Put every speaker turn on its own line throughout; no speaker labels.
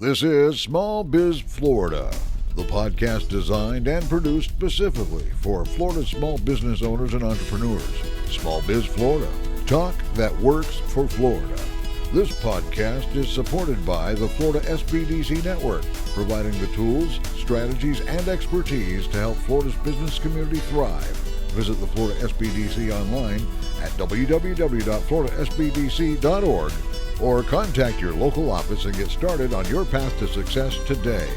This is Small Biz Florida, the podcast designed and produced specifically for Florida small business owners and entrepreneurs. Small Biz Florida, talk that works for Florida. This podcast is supported by the Florida SBDC Network, providing the tools, strategies, and expertise to help Florida's business community thrive. Visit the Florida SBDC online at www.floridasbdc.org or contact your local office and get started on your path to success today.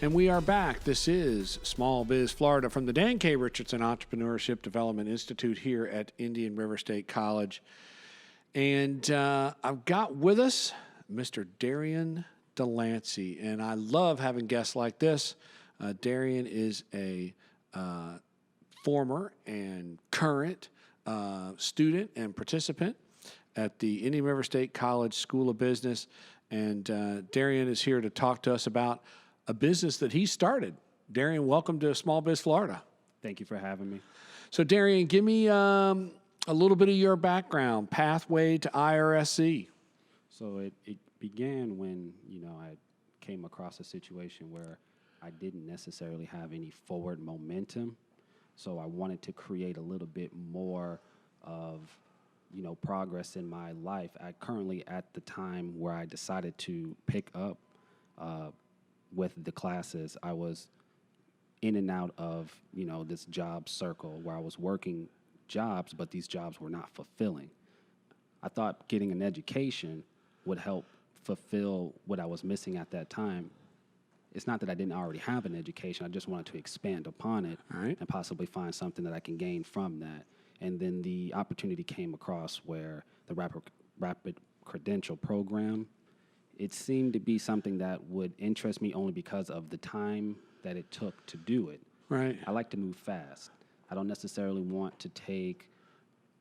And we are back. This is Small Biz Florida from the Dan K. Richardson Entrepreneurship Development Institute here at Indian River State College. And I've got with us Mr. Derrion Delancy. And I love having guests like this. Derrion is a former and current student and participant at the Indian River State College School of Business. And Derrion is here to talk to us about a business that he started. Derrion, welcome to Small Biz Florida.
Thank you for having me.
So, Derrion, give me a little bit of your background, pathway to IRSC.
So it began when, I came across a situation where I didn't necessarily have any forward momentum. So I wanted to create a little bit more of, progress in my life. I currently at the time where I decided to pick up with the classes, I was in and out of, this job circle where I was working jobs, but these jobs were not fulfilling. I thought getting an education would help fulfill what I was missing at that time. It's not that I didn't already have an education. I just wanted to expand upon it and possibly find something that I can gain from that. And then the opportunity came across where the rapid Credential program, it seemed to be something that would interest me only because of the time that it took to do it.
Right.
I like to move fast. I don't necessarily want to take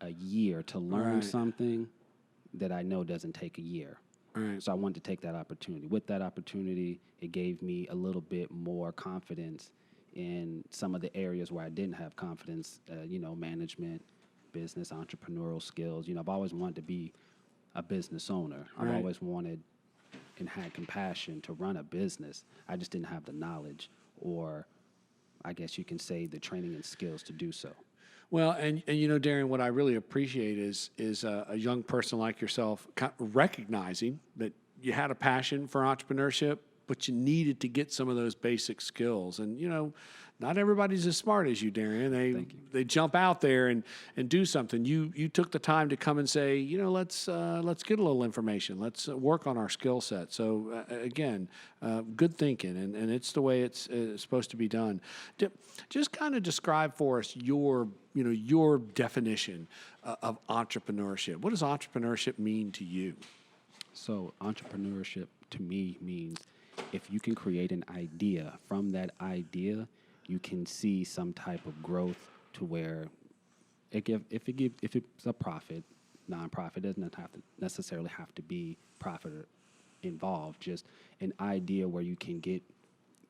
a year to learn something that I know doesn't take a year.
Right.
So I wanted to take that opportunity. With that opportunity, it gave me a little bit more confidence in some of the areas where I didn't have confidence, management, business, entrepreneurial skills. I've always wanted to be a business owner. I've always wanted and had compassion to run a business. I just didn't have the knowledge, or I guess you can say the training and skills to do so.
Well, and Derrion, what I really appreciate is a young person like yourself recognizing that you had a passion for entrepreneurship, but you needed to get some of those basic skills. And, not everybody's as smart as you, Derrion. They jump out there and do something. You took the time to come and say, let's get a little information. Let's work on our skill set. So, again, good thinking, and it's the way it's supposed to be done. Just kind of describe for us your definition of entrepreneurship. What does entrepreneurship mean to you?
So entrepreneurship to me means if you can create an idea, from that idea, you can see some type of growth to where if it's a profit, nonprofit, doesn't necessarily have to be profit involved. Just an idea where you can get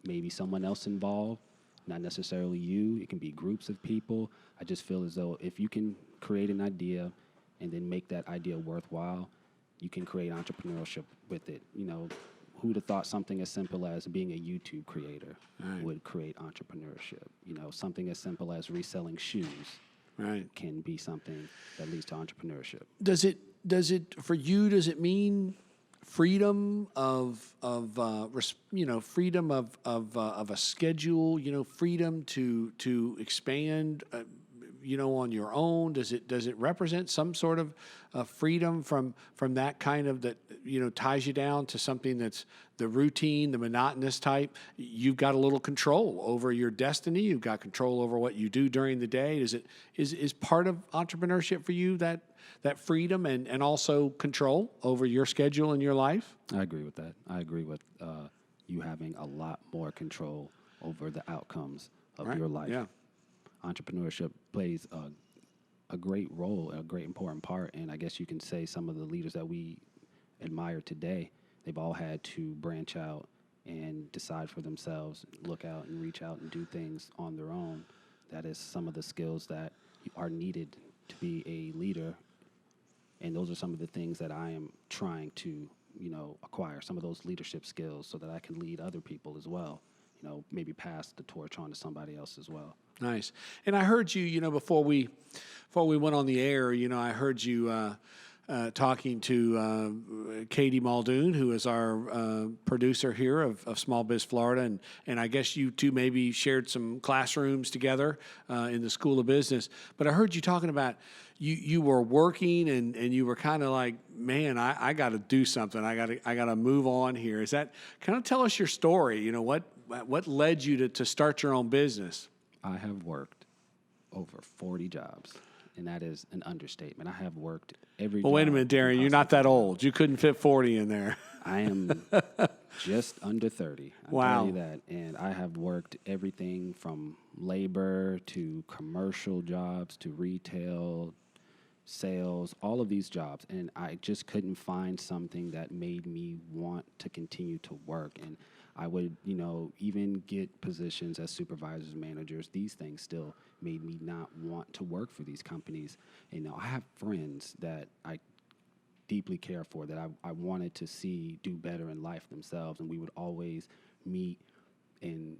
maybe someone else involved, not necessarily you. It can be groups of people. I just feel as though if you can create an idea and then make that idea worthwhile, you can create entrepreneurship with it. Who'd have thought something as simple as being a YouTube creator would create entrepreneurship? Something as simple as reselling shoes can be something that leads to entrepreneurship.
Does it for you? Does it mean freedom of freedom of a schedule? Freedom to expand. On your own? Does it represent some sort of freedom from that kind of that ties you down to something that's the routine, the monotonous type? You've got a little control over your destiny. You've got control over what you do during the day. Is part of entrepreneurship for you that freedom and also control over your schedule and your life?
I agree with that. I agree with you having a lot more control over the outcomes of your life.
Yeah.
Entrepreneurship plays a great role, a great important part, and I guess you can say some of the leaders that we admire today, they've all had to branch out and decide for themselves, look out and reach out and do things on their own. That is some of the skills that are needed to be a leader. And those are some of the things that I am trying to, acquire, some of those leadership skills so that I can lead other people as well, maybe pass the torch on to somebody else as well.
Nice. And I heard you, before we went on the air, I heard you talking to Katie Muldoon, who is our producer here of Small Biz Florida, and I guess you two maybe shared some classrooms together in the School of Business. But I heard you talking about you were working and you were kind of like, man, I got to do something. I got to move on here. Is that kind of tell us your story? What led you to start your own business?
I have worked over 40 jobs. And that is an understatement. I have worked every
Well, wait a minute, Derrion. You're not that old. You couldn't fit 40 in there.
I am just under 30. I'll tell you that. And I have worked everything from labor to commercial jobs to retail, sales, all of these jobs. And I just couldn't find something that made me want to continue to work. And I would, even get positions as supervisors, managers. These things still made me not want to work for these companies. And I have friends that I deeply care for, that I wanted to see do better in life themselves. And we would always meet and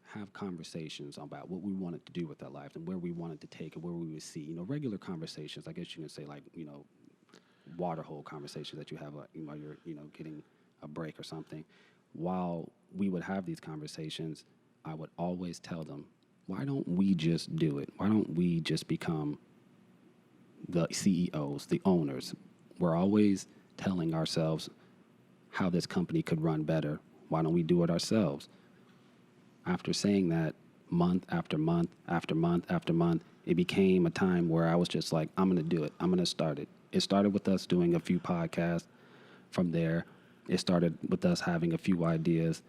have conversations about what we wanted to do with our lives and where we wanted to take it, where we would see, regular conversations. I guess you can say like, water hole conversations that you have while you're, getting a break or something. While we would have these conversations, I would always tell them, why don't we just do it? Why don't we just become the CEOs, the owners? We're always telling ourselves how this company could run better. Why don't we do it ourselves? After saying that, month after month after month after month, it became a time where I was just like, I'm going to do it. I'm going to start it. It started with us doing a few podcasts. From there, it started with us having a few ideas.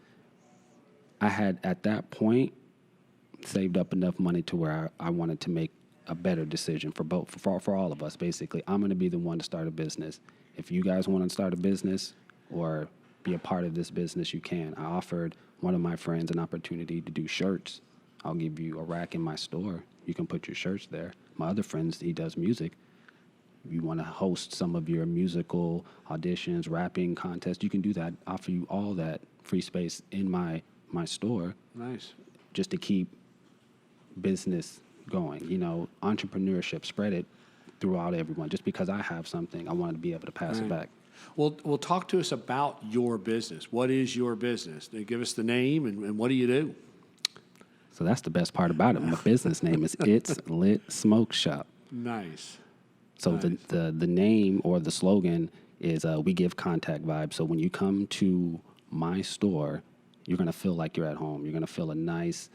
I had, at that point, saved up enough money to where I wanted to make a better decision for all of us, basically. I'm going to be the one to start a business. If you guys want to start a business or be a part of this business, you can. I offered one of my friends an opportunity to do shirts. I'll give you a rack in my store. You can put your shirts there. My other friends, he does music. You want to host some of your musical auditions, rapping contests, you can do that. Offer you all that free space in my store.
Nice.
Just to keep business going. Entrepreneurship, spread it throughout everyone. Just because I have something, I wanted to be able to pass it back.
Well, talk to us about your business. What is your business? Give us the name and what do you do?
So that's the best part about it. My business name is It's Lit Smoke Shop.
Nice.
So
nice.
the name or the slogan is we give contact vibes. So when you come to my store, you're going to feel like you're at home. You're going to feel a nice,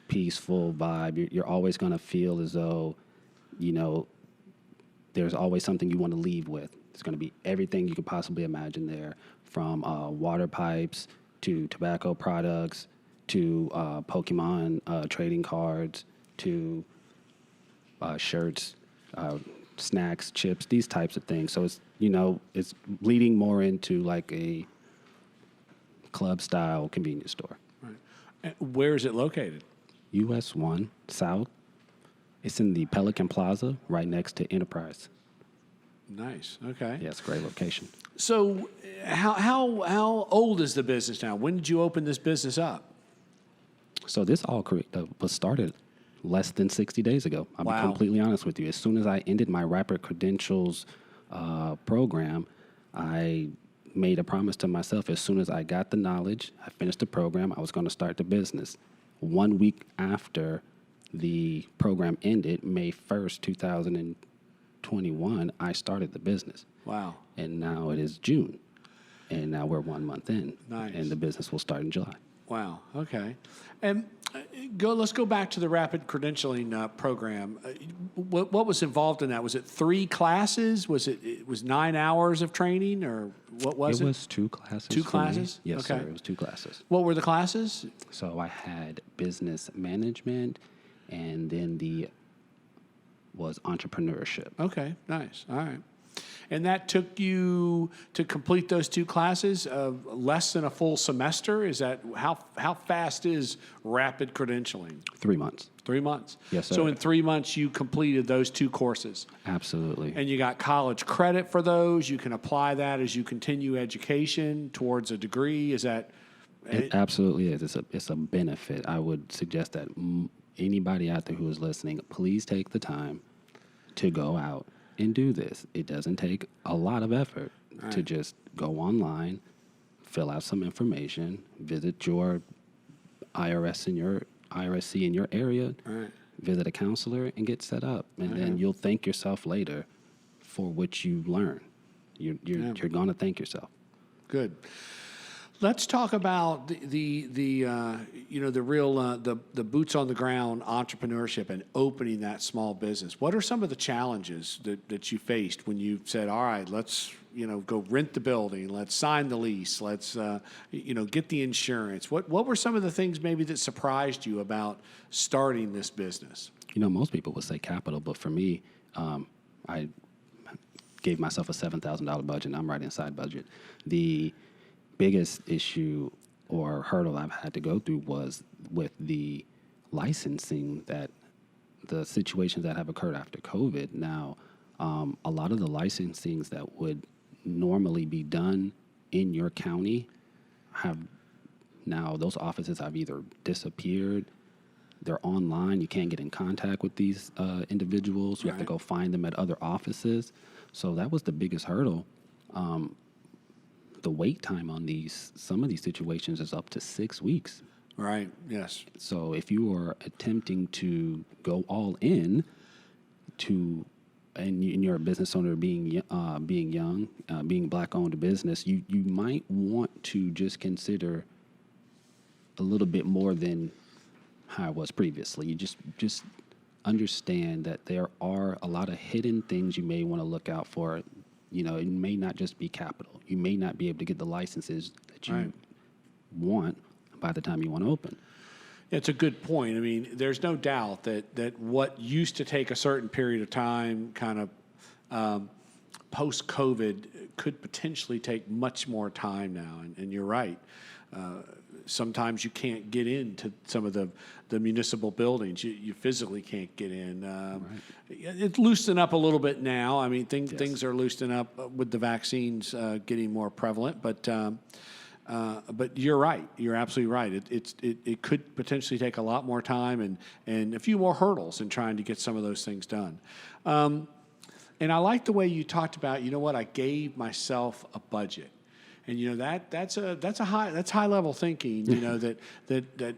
peaceful vibe. You're always going to feel as though, there's always something you want to leave with. It's going to be everything you could possibly imagine there, from water pipes to tobacco products to Pokemon trading cards to shirts, snacks, chips, these types of things. So it's, it's bleeding more into like a club-style convenience store.
Right. And where is it located?
US 1 South. It's in the Pelican Plaza, right next to Enterprise.
Nice. Okay.
Yeah, it's a great location.
So how old is the business now? When did you open this business up?
So this all was started less than 60 days ago. I'll be completely honest with you. As soon as I ended my Rapid Credentials program, I made a promise to myself. As soon as I got the knowledge, I finished the program, I was going to start the business. 1 week after the program ended, May 1st, 2021, I started the business.
Wow.
And now it is June. And now we're 1 month in.
Nice.
And the business will start in July.
Wow. Okay. And let's go back to the Rapid Credentialing program. What was involved in that? Was it 3 classes? Was it 9 hours of training, or what was it?
It was 2 classes.
2
for
classes?
me. Yes,
Okay.
sir. It was 2 classes.
What were the classes?
So I had business management, and then was entrepreneurship.
Okay. Nice. All right. And that took you to complete those 2 classes of less than a full semester? Is that how fast is rapid credentialing?
3 months.
3 months.
Yes, sir.
So in 3 months, you completed those 2 courses.
Absolutely.
And you got college credit for those. You can apply that as you continue education towards a degree. Is that?
It absolutely is. It's a benefit. I would suggest that anybody out there who is listening, please take the time to go out and do this. It doesn't take a lot of effort to just go online, fill out some information, visit your IRSC in your area, visit a counselor, and get set up. And then you'll thank yourself later for what you learn. You're going to thank yourself.
Good. Let's talk about the boots on the ground entrepreneurship and opening that small business. What are some of the challenges that you faced when you said, all right, let's go rent the building, let's sign the lease, let's get the insurance. What were some of the things maybe that surprised you about starting this business?
Most people would say capital, but for me, I gave myself a $7,000 budget, and I'm right inside budget. The biggest issue or hurdle I've had to go through was with the licensing, that the situations that have occurred after COVID. Now, a lot of the licensings that would normally be done in your county those offices have either disappeared, they're online, you can't get in contact with these individuals, you have to go find them at other offices. So that was the biggest hurdle. The wait time on some of these situations is up to 6 weeks.
Right. Yes.
So if you are attempting to go all in and you're a business owner, being young, being Black-owned business, you might want to just consider a little bit more than how it was previously. You just understand that there are a lot of hidden things you may want to look out for. It may not just be capital. You may not be able to get the licenses that you want by the time you want to open.
It's a good point. I mean, there's no doubt that what used to take a certain period of time, kind of post-COVID, could potentially take much more time now. And you're right. Sometimes you can't get into some of the municipal buildings. You physically can't get in. It's loosened up a little bit now. I mean, things are loosening up with the vaccines getting more prevalent. But you're right. You're absolutely right. It could potentially take a lot more time and a few more hurdles in trying to get some of those things done. And I like the way you talked about, I gave myself a budget. And that's high level thinking. That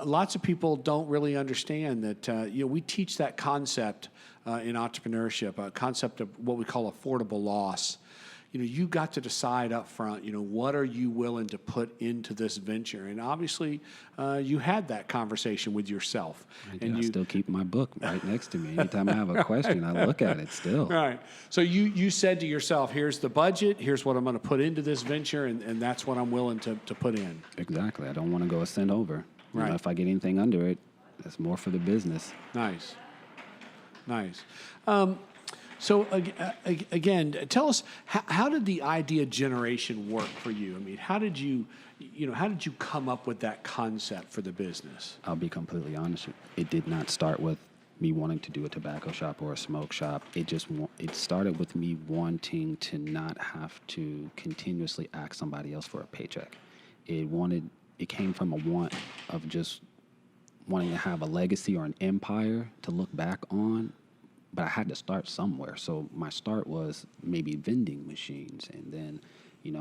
lots of people don't really understand that. We teach that concept in entrepreneurship, a concept of what we call affordable loss. You got to decide up front, what are you willing to put into this venture? And obviously, you had that conversation with yourself.
I still keep my book right next to me. Anytime I have a question, I look at it still.
Right. So you said to yourself, here's the budget, here's what I'm going to put into this venture, and that's what I'm willing to put in.
Exactly. I don't want to go a cent over.
Right.
If I get anything under it, that's more for the business.
Nice. So again, tell us, how did the idea generation work for you? I mean, how did you come up with that concept for the business?
I'll be completely honest. It did not start with me wanting to do a tobacco shop or a smoke shop. It started with me wanting to not have to continuously ask somebody else for a paycheck. It came from a want of just wanting to have a legacy or an empire to look back on. But I had to start somewhere. So my start was maybe vending machines. And then,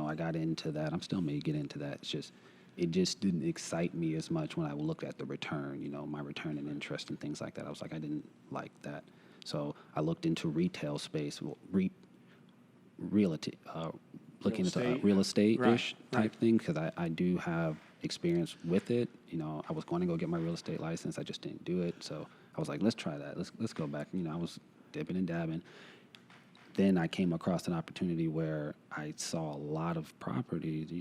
I got into that. I'm still may get into that. It just didn't excite me as much when I looked at the return, my return and interest and things like that. I was like, I didn't like that. So I looked into retail space, realty, looking into real estate-ish type thing, because I do have experience with it. I was going to go get my real estate license. I just didn't do it. So I was like, let's try that. Let's go back. I was dipping and dabbing. Then I came across an opportunity where I saw a lot of properties,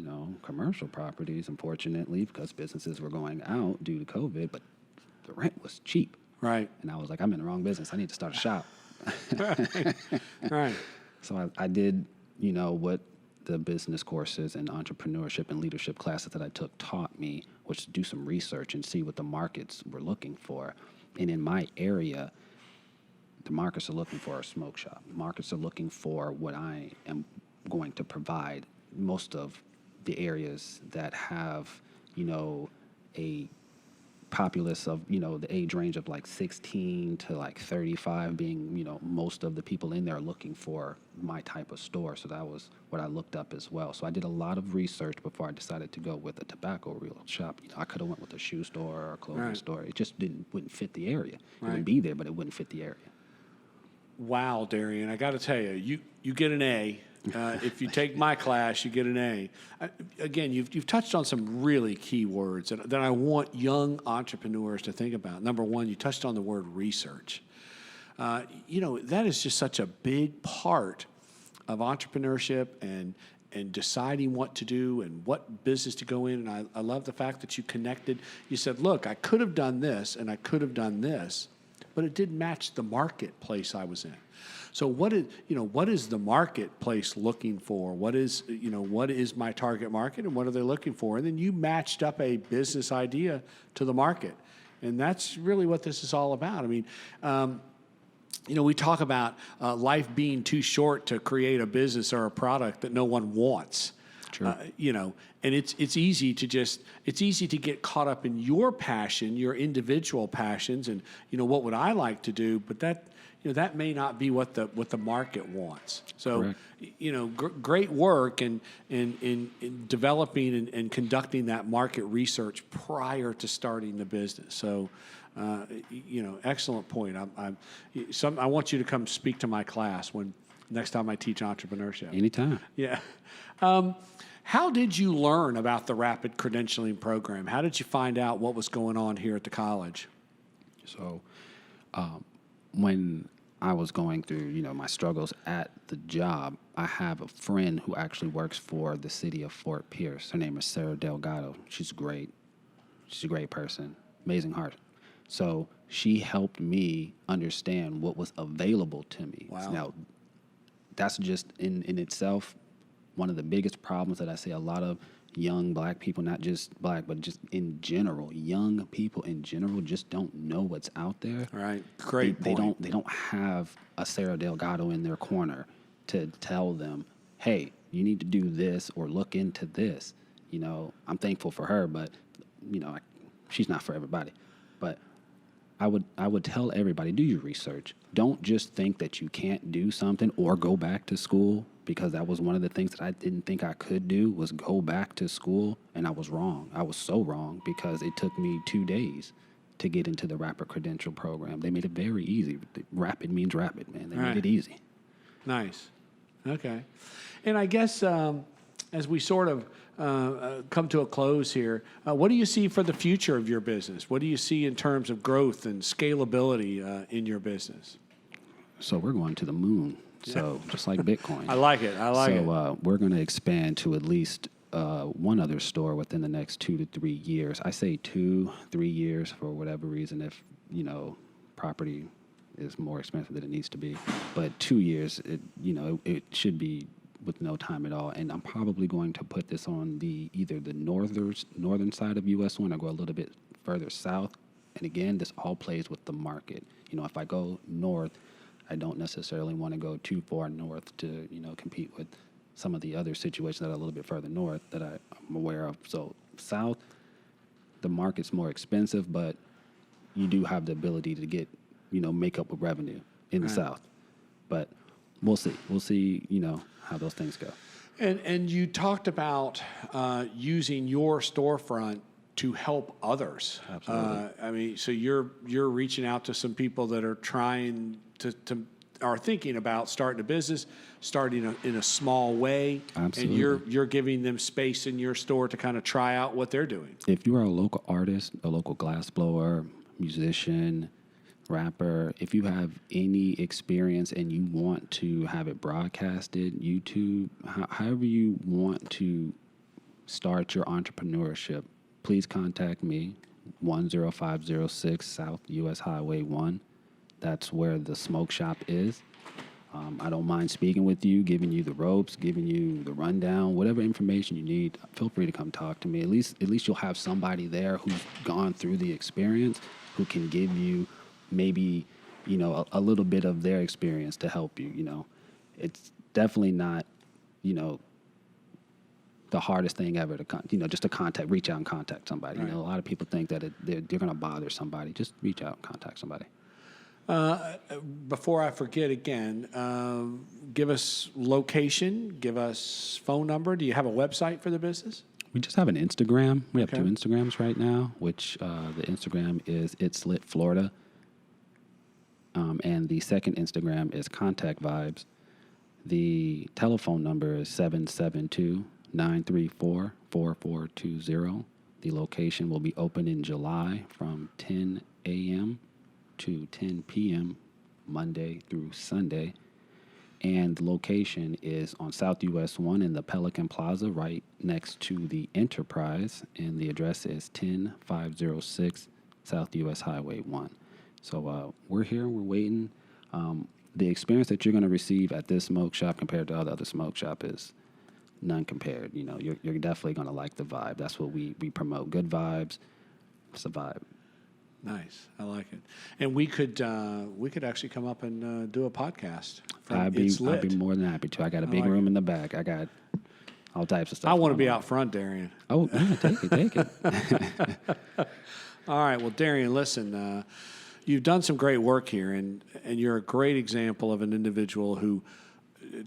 commercial properties, unfortunately, because businesses were going out due to COVID, but the rent was cheap.
Right.
And I was like, I'm in the wrong business. I need to start a shop.
Right.
So I did, what the business courses and entrepreneurship and leadership classes that I took taught me, was to do some research and see what the markets were looking for. And in my area, the markets are looking for a smoke shop. Markets are looking for what I am going to provide. Most of the areas that have, a populace of, the age range of like 16 to like 35 being, most of the people in there looking for my type of store. So that was what I looked up as well. So I did a lot of research before I decided to go with a tobacco retail shop. I could have went with a shoe store or a clothing store. It just wouldn't fit the area. It would be there, but it wouldn't fit the area.
Wow, Derrion, I got to tell you, you get an A. If you take my class, you get an A. Again, you've touched on some really key words that I want young entrepreneurs to think about. Number one, you touched on the word research. That is just such a big part of entrepreneurship and deciding what to do and what business to go in. And I love the fact that you connected. You said, look, I could have done this and I could have done this, but it didn't match the marketplace I was in. So what is the marketplace looking for? What is my target market and what are they looking for? And then you matched up a business idea to the market. And that's really what this is all about. I mean, we talk about life being too short to create a business or a product that no one wants.
Sure.
And it's easy to get caught up in your passion, your individual passions, and what would I like to do, but that may not be what the market wants. So, great work in developing and conducting that market research prior to starting the business. So, excellent point. I want you to come speak to my class next time I teach entrepreneurship.
Anytime.
Yeah. How did you learn about the rapid credentialing program? How did you find out what was going on here at the college?
So, when I was going through, my struggles at the job, I have a friend who actually works for the city of Fort Pierce. Her name is Sarah Delgado. She's great. She's a great person, amazing heart. So she helped me understand what was available to me.
Wow.
Now, that's just in itself one of the biggest problems that I see a lot of young black people, not just black, but just in general, young people in general just don't know what's out there.
All right, great point.
They don't have a Sarah Delgado in their corner to tell them, hey, you need to do this or look into this. I'm thankful for her, but she's not for everybody. But I would tell everybody, do your research. Don't just think that you can't do something or go back to school, because that was one of the things that I didn't think I could do, was go back to school, and I was wrong. I was so wrong, because it took me 2 days to get into the Rapid Credential program. They made it very easy. Rapid means rapid, man. They made it easy.
Nice. Okay. And I guess as we sort of come to a close here, what do you see for the future of your business? What do you see in terms of growth and scalability in your business?
So we're going to the moon. So just like Bitcoin.
I like it.
So we're going to expand to at least one other store within the next 2 to 3 years. I say 2-3 years for whatever reason, if, property is more expensive than it needs to be. But 2 years, it should be with no time at all. And I'm probably going to put this on either the northern side of US 1 or go a little bit further south. And again, this all plays with the market. If I go north, I don't necessarily want to go too far north to, compete with some of the other situations that are a little bit further north that I'm aware of. So south, the market's more expensive, but you do have the ability to get, make up with revenue in the south. But we'll see. We'll see, how those things go.
And you talked about using your storefront to help others.
Absolutely.
So you're reaching out to some people that are trying are thinking about starting a business, starting in a small way.
Absolutely.
And you're giving them space in your store to kind of try out what they're doing.
If you are a local artist, a local glassblower, musician, rapper, if you have any experience and you want to have it broadcasted, YouTube, however you want to start your entrepreneurship, please contact me, 10506 South US Highway 1. That's where the smoke shop is. I don't mind speaking with you, giving you the ropes, giving you the rundown, whatever information you need. Feel free to come talk to me. At least you'll have somebody there who's gone through the experience, who can give you maybe, a little bit of their experience to help you. It's definitely not, the hardest thing ever to just to reach out and contact somebody.
Right.
A lot of people think that they're going to bother somebody. Just reach out and contact somebody.
Before I forget again, give us location, give us phone number. Do you have a website for the business?
We just have an Instagram. We have
Okay.
2 Instagrams right now, which the Instagram is It's Lit Florida. And the second Instagram is Contact Vibes. The telephone number is 772-934-4420. The location will be open in July from 10 a.m. to 10 p.m. Monday through Sunday. And the location is on South US 1 in the Pelican Plaza right next to the Enterprise. And the address is 10506 South US Highway 1. So we're here, we're waiting. The experience that you're going to receive at this smoke shop compared to other smoke shop is none compared. You're definitely going to like the vibe. That's what we promote. Good vibes. It's a vibe.
Nice, I like it. And we could actually come up and do a podcast.
I'd be more than happy to. I got a big room in the back. I got all types of stuff.
I want to be
on.
out front, Derrion.
Oh, yeah, take it.
All right, well, Derrion, listen, you've done some great work here, and you're a great example of an individual who,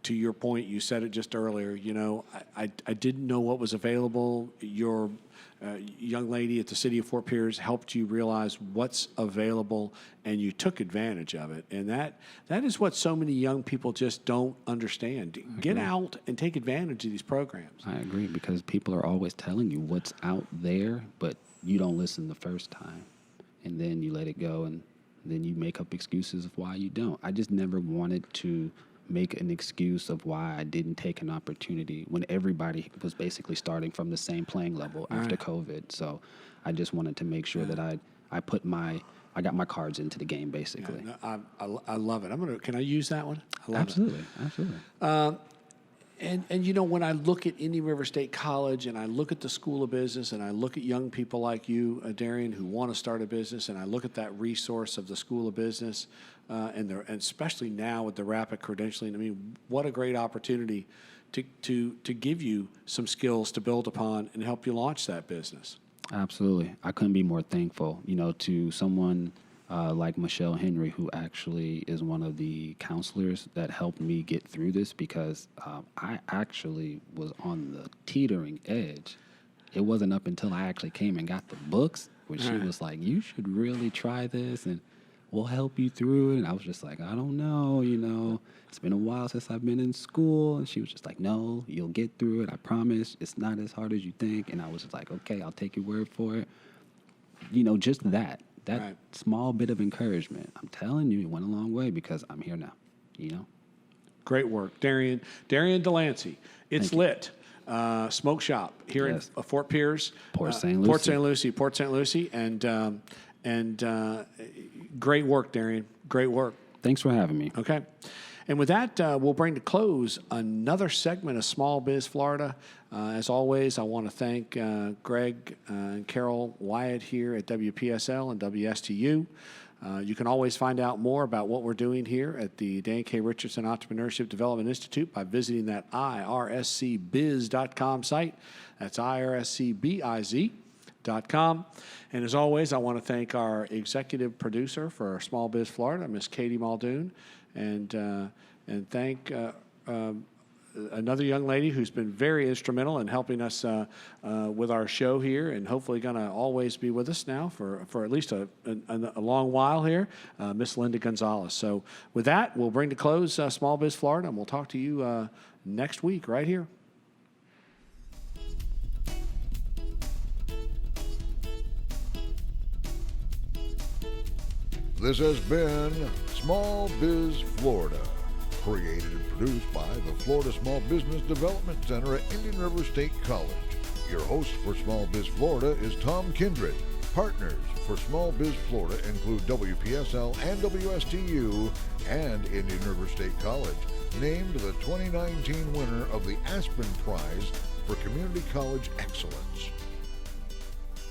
to your point, you said it just earlier, I didn't know what was available. Your young lady at the City of Fort Pierce helped you realize what's available, and you took advantage of it. And that is what so many young people just don't understand. Get out and take advantage of these programs.
I agree, because people are always telling you what's out there, but you don't listen the first time. And then you let it go, and then you make up excuses of why you don't. I just never wanted to make an excuse of why I didn't take an opportunity when everybody was basically starting from the same playing level after COVID. So I just wanted to make sure that I got my cards into the game, basically.
Yeah, no, I love it. Can I use that one? I love
Absolutely.
And when I look at Indian River State College and I look at the School of Business and I look at young people like you, Derrion, who want to start a business, and I look at that resource of the School of Business, and especially now with the rapid credentialing, I mean, what a great opportunity to give you some skills to build upon and help you launch that business.
Absolutely. I couldn't be more thankful, to someone like Michelle Henry, who actually is one of the counselors that helped me get through this, because I actually was on the teetering edge. It wasn't up until I actually came and got the books where she was like, you should really try this and we'll help you through it. And I was just like, I don't know, it's been a while since I've been in school. And she was just like, no, you'll get through it. I promise. It's not as hard as you think. And I was just like, okay, I'll take your word for it. Just that right. Small bit of encouragement. I'm telling you, it went a long way, because I'm here now,
Great work, Derrion Delancy. It's lit. Smoke shop here in Fort Pierce.
Port St.
Lucie. And great work, Derrion. Great work.
Thanks for having me.
Okay. And with that, we'll bring to close another segment of Small Biz Florida. As always, I want to thank Greg and Carol Wyatt here at WPSL and WSTU. You can always find out more about what we're doing here at the Dan K. Richardson Entrepreneurship Development Institute by visiting that IRSCbiz.com site. That's IRSCBIZ.com. And as always, I want to thank our executive producer for Small Biz Florida, Miss Katie Muldoon, and thank another young lady who's been very instrumental in helping us with our show here, and hopefully going to always be with us now for at least a long while here, Miss Linda Gonzalez. So with that, we'll bring to close Small Biz Florida, and we'll talk to you next week right here.
This has been Small Biz Florida, created and produced by the Florida Small Business Development Center at Indian River State College. Your host for Small Biz Florida is Tom Kindred. Partners for Small Biz Florida include WPSL and WSTU and Indian River State College, named the 2019 winner of the Aspen Prize for Community College Excellence.